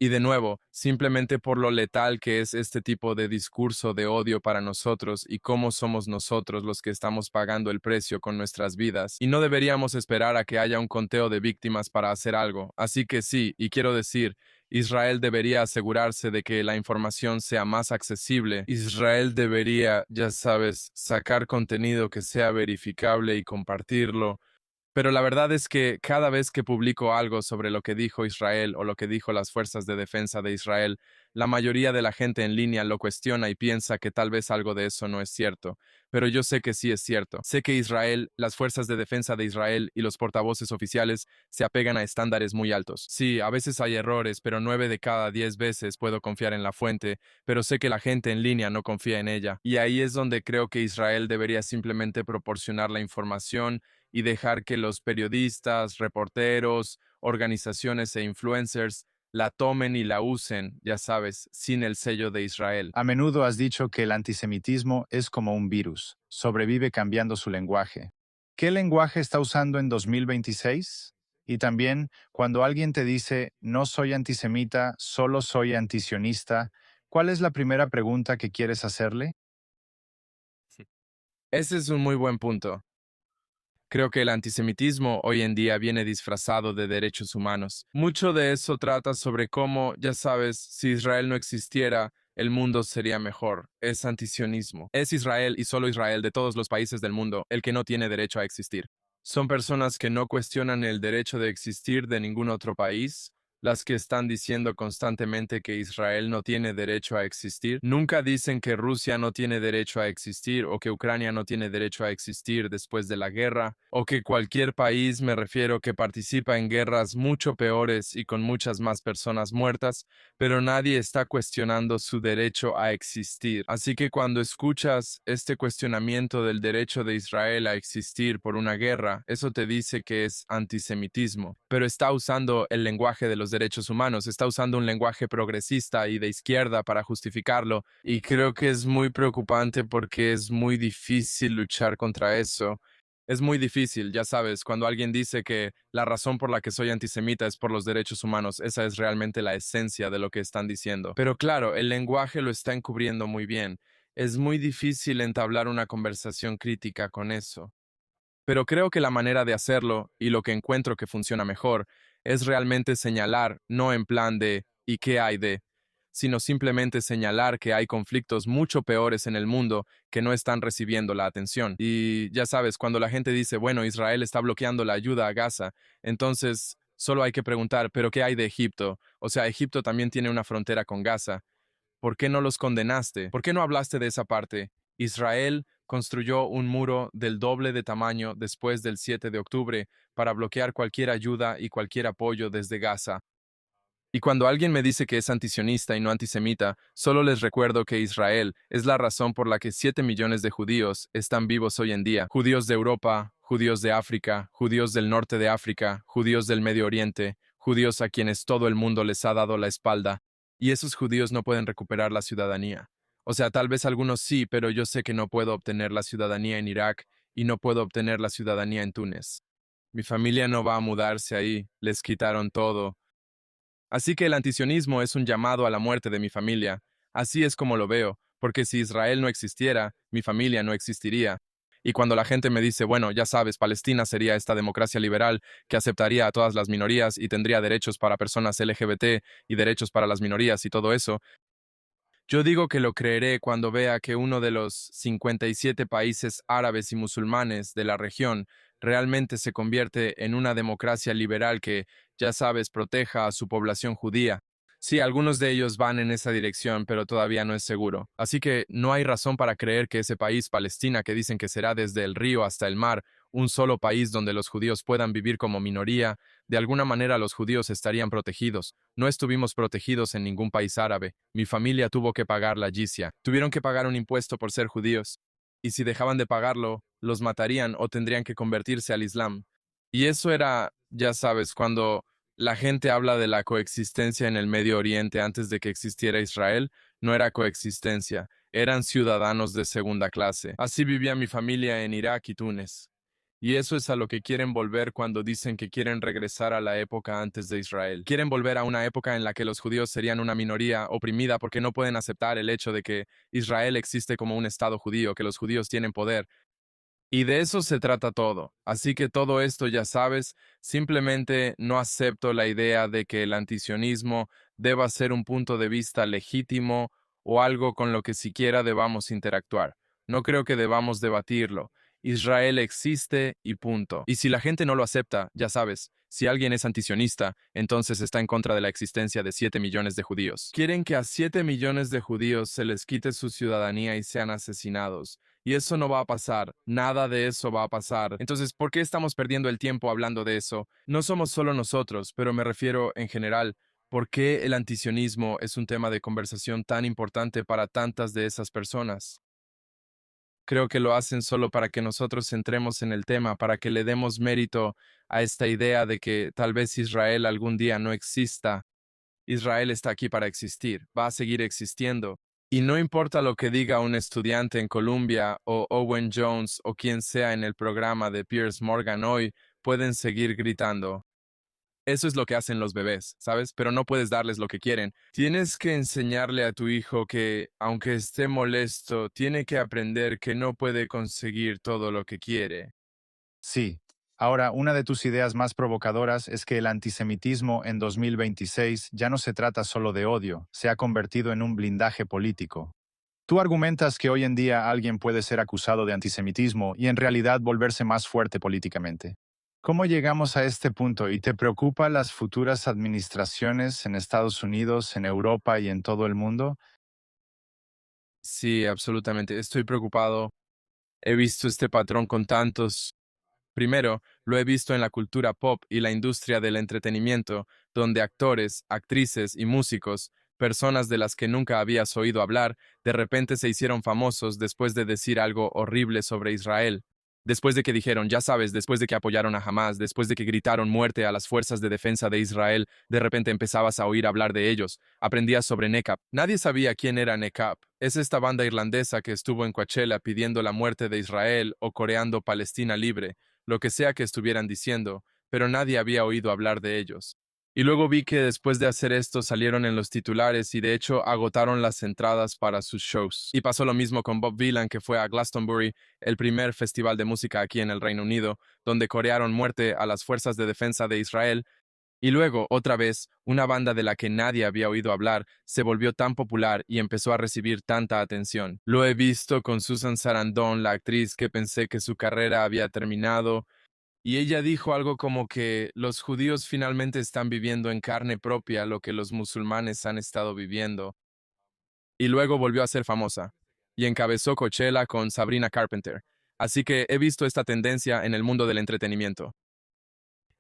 Y de nuevo, simplemente por lo letal que es este tipo de discurso de odio para nosotros y cómo somos nosotros los que estamos pagando el precio con nuestras vidas. Y no deberíamos esperar a que haya un conteo de víctimas para hacer algo. Así que sí, y quiero decir Israel debería asegurarse de que la información sea más accesible. Israel debería, ya sabes, sacar contenido que sea verificable y compartirlo. Pero la verdad es que cada vez que publico algo sobre lo que dijo Israel o lo que dijo las fuerzas de defensa de Israel, la mayoría de la gente en línea lo cuestiona y piensa que tal vez algo de eso no es cierto. Pero yo sé que sí es cierto. Sé que Israel, las fuerzas de defensa de Israel y los portavoces oficiales se apegan a estándares muy altos. Sí, a veces hay errores, pero 9 de cada 10 veces puedo confiar en la fuente, pero sé que la gente en línea no confía en ella. Y ahí es donde creo que Israel debería simplemente proporcionar la información y dejar que los periodistas, reporteros, organizaciones e influencers la tomen y la usen, ya sabes, sin el sello de Israel. A menudo has dicho que el antisemitismo es como un virus, sobrevive cambiando su lenguaje. ¿Qué lenguaje está usando en 2026? Y también, cuando alguien te dice, no soy antisemita, solo soy antisionista, ¿cuál es la primera pregunta que quieres hacerle? Ese es un muy buen punto. Creo que el antisemitismo hoy en día viene disfrazado de derechos humanos. Mucho de eso trata sobre cómo, ya sabes, si Israel no existiera, el mundo sería mejor. Es antisionismo. Es Israel y solo Israel de todos los países del mundo el que no tiene derecho a existir. Son personas que no cuestionan el derecho de existir de ningún otro país, las que están diciendo constantemente que Israel no tiene derecho a existir. Nunca dicen que Rusia no tiene derecho a existir o que Ucrania no tiene derecho a existir después de la guerra, o que cualquier país, me refiero, que participa en guerras mucho peores y con muchas más personas muertas, pero nadie está cuestionando su derecho a existir. Así que cuando escuchas este cuestionamiento del derecho de Israel a existir por una guerra, eso te dice que es antisemitismo, pero está usando el lenguaje de los derechos humanos, está usando un lenguaje progresista y de izquierda para justificarlo, y creo que es muy preocupante porque es muy difícil luchar contra eso. Es muy difícil, ya sabes, cuando alguien dice que la razón por la que soy antisemita es por los derechos humanos, esa es realmente la esencia de lo que están diciendo. Pero claro, el lenguaje lo está encubriendo muy bien. Es muy difícil entablar una conversación crítica con eso. Pero creo que la manera de hacerlo, y lo que encuentro que funciona mejor, es realmente señalar, no en plan de ¿y qué hay de?, sino simplemente señalar que hay conflictos mucho peores en el mundo que no están recibiendo la atención. Y ya sabes, cuando la gente dice, bueno, Israel está bloqueando la ayuda a Gaza, entonces solo hay que preguntar, ¿pero qué hay de Egipto? O sea, Egipto también tiene una frontera con Gaza. ¿Por qué no los condenaste? ¿Por qué no hablaste de esa parte? Israel construyó un muro del doble de tamaño después del 7 de octubre para bloquear cualquier ayuda y cualquier apoyo desde Gaza. Y cuando alguien me dice que es antisionista y no antisemita, solo les recuerdo que Israel es la razón por la que 7 millones de judíos están vivos hoy en día. Judíos de Europa, judíos de África, judíos del norte de África, judíos del Medio Oriente, judíos a quienes todo el mundo les ha dado la espalda. Y esos judíos no pueden recuperar la ciudadanía. O sea, tal vez algunos sí, pero yo sé que no puedo obtener la ciudadanía en Irak y no puedo obtener la ciudadanía en Túnez. Mi familia no va a mudarse ahí, les quitaron todo. Así que el antisionismo es un llamado a la muerte de mi familia. Así es como lo veo, porque si Israel no existiera, mi familia no existiría. Y cuando la gente me dice, bueno, ya sabes, Palestina sería esta democracia liberal que aceptaría a todas las minorías y tendría derechos para personas LGBT y derechos para las minorías y todo eso, yo digo que lo creeré cuando vea que uno de los 57 países árabes y musulmanes de la región realmente se convierte en una democracia liberal que, ya sabes, proteja a su población judía. Sí, algunos de ellos van en esa dirección, pero todavía no es seguro. Así que no hay razón para creer que ese país, Palestina, que dicen que será desde el río hasta el mar, un solo país donde los judíos puedan vivir como minoría, de alguna manera los judíos estarían protegidos. No estuvimos protegidos en ningún país árabe. Mi familia tuvo que pagar la jizya. Tuvieron que pagar un impuesto por ser judíos. Y si dejaban de pagarlo, los matarían o tendrían que convertirse al Islam. Y eso era, ya sabes, cuando la gente habla de la coexistencia en el Medio Oriente antes de que existiera Israel, no era coexistencia, eran ciudadanos de segunda clase. Así vivía mi familia en Irak y Túnez. Y eso es a lo que quieren volver cuando dicen que quieren regresar a la época antes de Israel. Quieren volver a una época en la que los judíos serían una minoría oprimida porque no pueden aceptar el hecho de que Israel existe como un estado judío, que los judíos tienen poder. Y de eso se trata todo. Así que todo esto ya sabes, simplemente no acepto la idea de que el antisionismo deba ser un punto de vista legítimo o algo con lo que siquiera debamos interactuar. No creo que debamos debatirlo. Israel existe y punto. Y si la gente no lo acepta, ya sabes, si alguien es antisionista, entonces está en contra de la existencia de 7 millones de judíos. Quieren que a 7 millones de judíos se les quite su ciudadanía y sean asesinados. Y eso no va a pasar, nada de eso va a pasar. Entonces, ¿por qué estamos perdiendo el tiempo hablando de eso? No somos solo nosotros, pero me refiero en general. ¿Por qué el antisionismo es un tema de conversación tan importante para tantas de esas personas? Creo que lo hacen solo para que nosotros entremos en el tema, para que le demos mérito a esta idea de que tal vez Israel algún día no exista. Israel está aquí para existir, va a seguir existiendo. Y no importa lo que diga un estudiante en Columbia o Owen Jones o quien sea en el programa de Piers Morgan hoy, pueden seguir gritando. Eso es lo que hacen los bebés, ¿sabes? Pero no puedes darles lo que quieren. Tienes que enseñarle a tu hijo que, aunque esté molesto, tiene que aprender que no puede conseguir todo lo que quiere. Sí. Ahora, una de tus ideas más provocadoras es que el antisemitismo en 2026 ya no se trata solo de odio, se ha convertido en un blindaje político. Tú argumentas que hoy en día alguien puede ser acusado de antisemitismo y en realidad volverse más fuerte políticamente. ¿Cómo llegamos a este punto y te preocupa las futuras administraciones en Estados Unidos, en Europa y en todo el mundo? Sí, absolutamente. Estoy preocupado. He visto este patrón con tantos. Primero, lo he visto en la cultura pop y la industria del entretenimiento, donde actores, actrices y músicos, personas de las que nunca habías oído hablar, de repente se hicieron famosos después de decir algo horrible sobre Israel. Después de que dijeron, ya sabes, después de que apoyaron a Hamas, después de que gritaron muerte a las fuerzas de defensa de Israel, de repente empezabas a oír hablar de ellos. Aprendías sobre NECAP. Nadie sabía quién era NECAP. Es esta banda irlandesa que estuvo en Coachella pidiendo la muerte de Israel o coreando Palestina libre, lo que sea que estuvieran diciendo, pero nadie había oído hablar de ellos. Y luego vi que después de hacer esto salieron en los titulares y de hecho agotaron las entradas para sus shows. Y pasó lo mismo con Bob Dylan, que fue a Glastonbury, el primer festival de música aquí en el Reino Unido, donde corearon muerte a las fuerzas de defensa de Israel. Y luego, otra vez, una banda de la que nadie había oído hablar se volvió tan popular y empezó a recibir tanta atención. Lo he visto con Susan Sarandon, la actriz que pensé que su carrera había terminado, y ella dijo algo como que los judíos finalmente están viviendo en carne propia lo que los musulmanes han estado viviendo. Y luego volvió a ser famosa, y encabezó Coachella con Sabrina Carpenter. Así que he visto esta tendencia en el mundo del entretenimiento.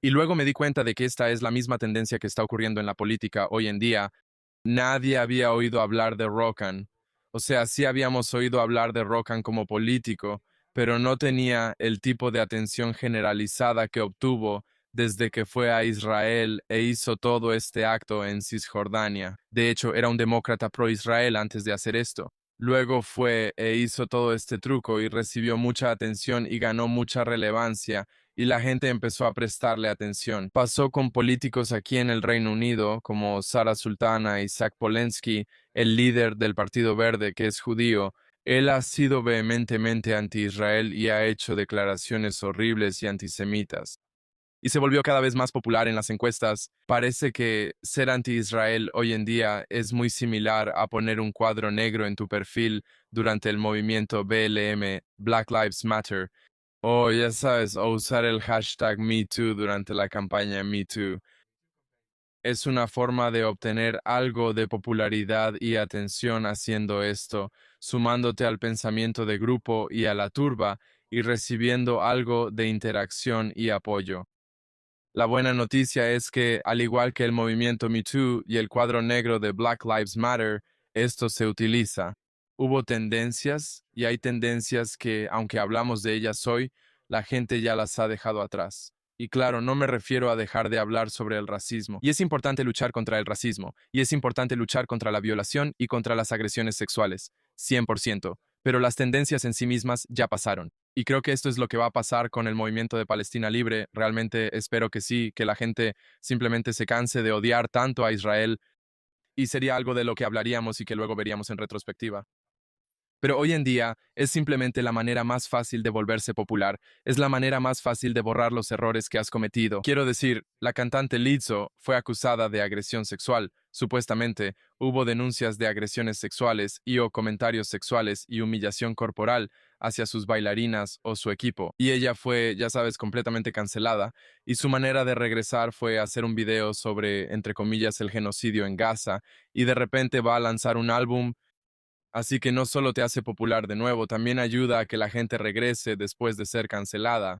Y luego me di cuenta de que esta es la misma tendencia que está ocurriendo en la política hoy en día. Nadie había oído hablar de Rokan. O sea, sí habíamos oído hablar de Rokan como político, pero no tenía el tipo de atención generalizada que obtuvo desde que fue a Israel e hizo todo este acto en Cisjordania. De hecho, era un demócrata pro-Israel antes de hacer esto. Luego fue e hizo todo este truco y recibió mucha atención y ganó mucha relevancia y la gente empezó a prestarle atención. Pasó con políticos aquí en el Reino Unido, como Sara Sultana y Zach Polensky, el líder del Partido Verde, que es judío. Él ha sido vehementemente anti-Israel y ha hecho declaraciones horribles y antisemitas. Y se volvió cada vez más popular en las encuestas. Parece que ser anti-Israel hoy en día es muy similar a poner un cuadro negro en tu perfil durante el movimiento BLM, Black Lives Matter, o ya sabes, o usar el hashtag #MeToo durante la campaña MeToo. Es una forma de obtener algo de popularidad y atención haciendo esto, sumándote al pensamiento de grupo y a la turba y recibiendo algo de interacción y apoyo. La buena noticia es que, al igual que el movimiento Me Too y el cuadro negro de Black Lives Matter, esto se utiliza. Hubo tendencias y hay tendencias que, aunque hablamos de ellas hoy, la gente ya las ha dejado atrás. Y claro, no me refiero a dejar de hablar sobre el racismo. Y es importante luchar contra el racismo, y es importante luchar contra la violación y contra las agresiones sexuales, 100%. Pero las tendencias en sí mismas ya pasaron. Y creo que esto es lo que va a pasar con el movimiento de Palestina Libre. Realmente espero que sí, que la gente simplemente se canse de odiar tanto a Israel y sería algo de lo que hablaríamos y que luego veríamos en retrospectiva. Pero hoy en día es simplemente la manera más fácil de volverse popular, es la manera más fácil de borrar los errores que has cometido. Quiero decir, la cantante Lizzo fue acusada de agresión sexual. Supuestamente, hubo denuncias de agresiones sexuales y o comentarios sexuales y humillación corporal hacia sus bailarinas o su equipo. Y ella fue, ya sabes, completamente cancelada. Y su manera de regresar fue hacer un video sobre, entre comillas, el genocidio en Gaza. Y de repente va a lanzar un álbum. Así que no solo te hace popular de nuevo, también ayuda a que la gente regrese después de ser cancelada.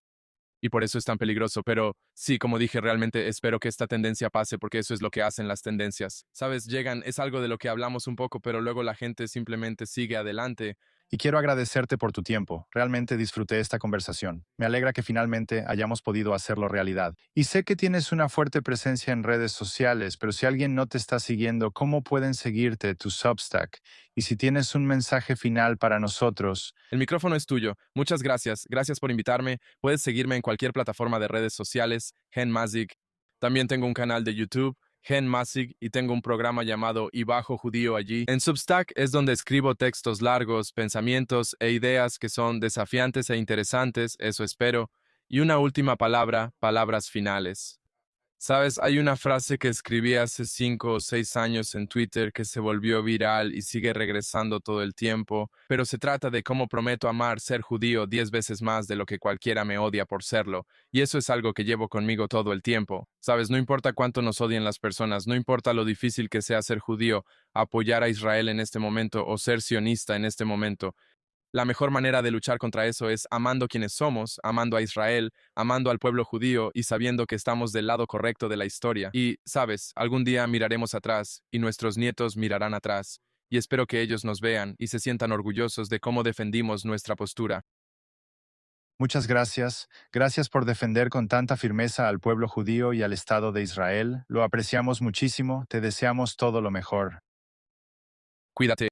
Y por eso es tan peligroso. Pero sí, como dije, realmente espero que esta tendencia pase porque eso es lo que hacen las tendencias. Sabes, llegan, es algo de lo que hablamos un poco, pero luego la gente simplemente sigue adelante. Y quiero agradecerte por tu tiempo. Realmente disfruté esta conversación. Me alegra que finalmente hayamos podido hacerlo realidad. Y sé que tienes una fuerte presencia en redes sociales, pero si alguien no te está siguiendo, ¿cómo pueden seguirte tu Substack? Y si tienes un mensaje final para nosotros, El micrófono es tuyo. Muchas gracias. Gracias por invitarme. Puedes seguirme en cualquier plataforma de redes sociales, Gen Mazik. También tengo un canal de YouTube, Gen Mazik, y tengo un programa llamado Y Bajo Judío allí. En Substack es donde escribo textos largos, pensamientos e ideas que son desafiantes e interesantes, eso espero. Y una última palabra, palabras finales. Sabes, hay una frase que escribí hace 5 o 6 años en Twitter que se volvió viral y sigue regresando todo el tiempo, pero se trata de cómo prometo amar ser judío 10 veces más de lo que cualquiera me odia por serlo, y eso es algo que llevo conmigo todo el tiempo. Sabes, no importa cuánto nos odien las personas, no importa lo difícil que sea ser judío, apoyar a Israel en este momento o ser sionista en este momento. La mejor manera de luchar contra eso es amando quienes somos, amando a Israel, amando al pueblo judío y sabiendo que estamos del lado correcto de la historia. Y, sabes, algún día miraremos atrás y nuestros nietos mirarán atrás. Y espero que ellos nos vean y se sientan orgullosos de cómo defendimos nuestra postura. muchas gracias. Gracias por defender con tanta firmeza al pueblo judío y al Estado de Israel. Lo apreciamos muchísimo. Te deseamos todo lo mejor. Cuídate.